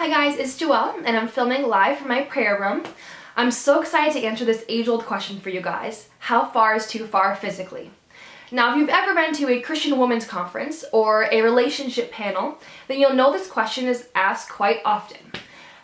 Hi guys, it's Joelle and I'm filming live from my prayer room. I'm so excited to answer this age-old question for you guys. How far is too far physically? Now, if you've ever been to a Christian women's conference or a relationship panel, then you'll know this question is asked quite often.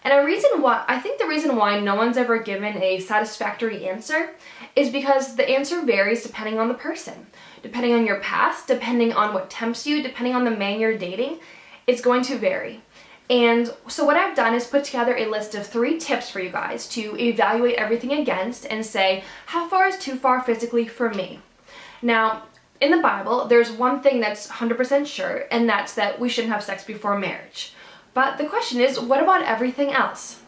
And I think the reason why no one's ever given a satisfactory answer is because the answer varies depending on the person. Depending on your past, depending on what tempts you, depending on the man you're dating, it's going to vary. And so what I've done is put together a list of 3 tips for you guys to evaluate everything against and say, how far is too far physically for me? Now, in the Bible, there's one thing that's 100% sure, and that's that we shouldn't have sex before marriage. But the question is, what about everything else?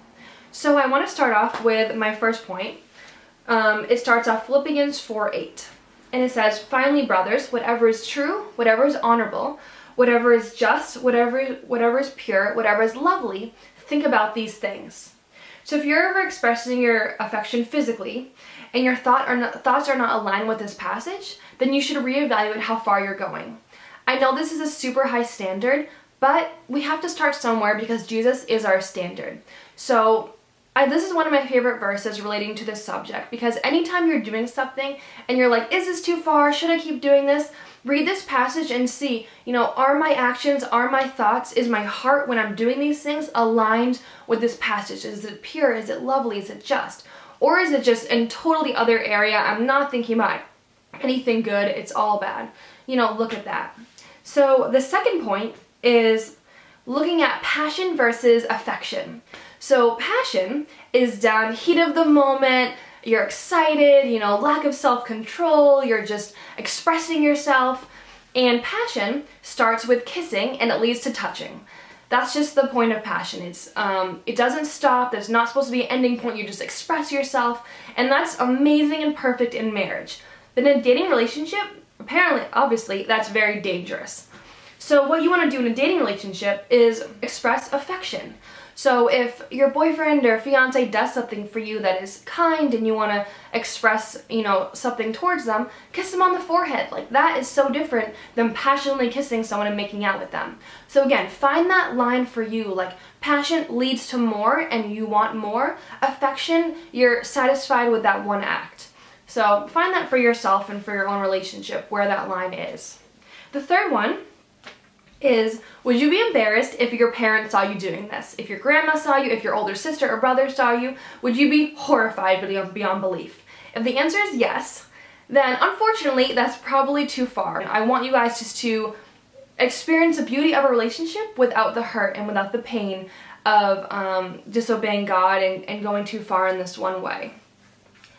So I want to start off with my first point. It starts off Philippians 4:8. And it says, finally, brothers, whatever is true, whatever is honorable, whatever is just, whatever is pure, whatever is lovely, think about these things. So if you're ever expressing your affection physically and your thoughts are not aligned with this passage, then you should reevaluate how far you're going. I know this is a super high standard, but we have to start somewhere because Jesus is our standard. So this is one of my favorite verses relating to this subject, because anytime you're doing something and you're like, is this too far? Should I keep doing this? Read this passage and see, are my actions, are my thoughts, is my heart when I'm doing these things aligned with this passage? Is it pure? Is it lovely? Is it just? Or is it just in totally other area? I'm not thinking about anything good. It's all bad. Look at that. So the second point is looking at passion versus affection. So passion is down, heat of the moment, you're excited, lack of self-control, you're just expressing yourself. And passion starts with kissing and it leads to touching. That's just the point of passion. It doesn't stop, there's not supposed to be an ending point, you just express yourself, and that's amazing and perfect in marriage. But in a dating relationship, obviously, that's very dangerous. So what you want to do in a dating relationship is express affection. So if your boyfriend or fiance does something for you that is kind and you want to express, something towards them, kiss them on the forehead. Like, that is so different than passionately kissing someone and making out with them. So again, find that line for you. Like, passion leads to more and you want more. Affection, you're satisfied with that one act. So find that for yourself and for your own relationship, where that line is. The third one is, would you be embarrassed if your parents saw you doing this? If your grandma saw you, if your older sister or brother saw you, would you be horrified beyond belief? If the answer is yes, then unfortunately that's probably too far. I want you guys just to experience the beauty of a relationship without the hurt and without the pain of disobeying God and going too far in this one way.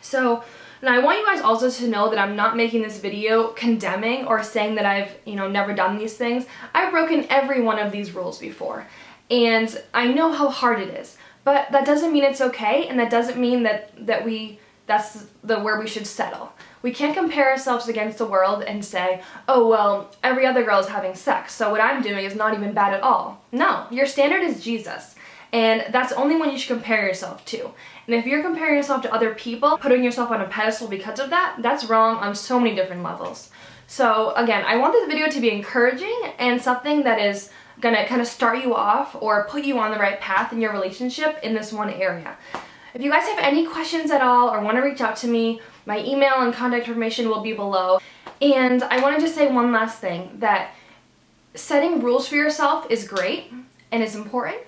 So now, I want you guys also to know that I'm not making this video condemning or saying that I've, never done these things. I've broken every one of these rules before, and I know how hard it is. But that doesn't mean it's okay, and that doesn't mean that's where we should settle. We can't compare ourselves against the world and say, oh, well, every other girl is having sex, so what I'm doing is not even bad at all. No, your standard is Jesus. And that's only one you should compare yourself to. And if you're comparing yourself to other people, putting yourself on a pedestal because of that, that's wrong on so many different levels. So again, I want this video to be encouraging and something that is gonna kind of start you off or put you on the right path in your relationship in this one area. If you guys have any questions at all or want to reach out to me, my email and contact information will be below. And I want to just say one last thing, that setting rules for yourself is great and is important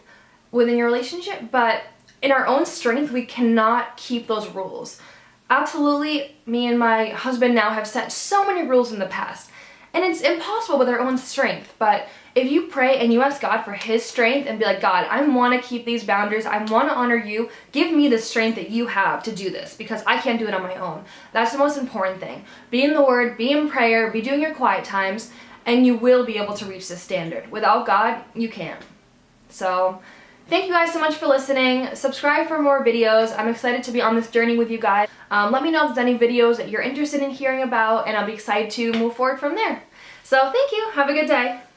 within your relationship, but in our own strength, we cannot keep those rules. Absolutely, me and my husband now have set so many rules in the past, and it's impossible with our own strength. But if you pray and you ask God for His strength and be like, God, I want to keep these boundaries, I want to honor you, give me the strength that you have to do this, because I can't do it on my own. That's the most important thing. Be in the Word, be in prayer, be doing your quiet times, and you will be able to reach this standard. Without God, you can't. So thank you guys so much for listening. Subscribe for more videos. I'm excited to be on this journey with you guys. Let me know if there's any videos that you're interested in hearing about, and I'll be excited to move forward from there. So thank you. Have a good day.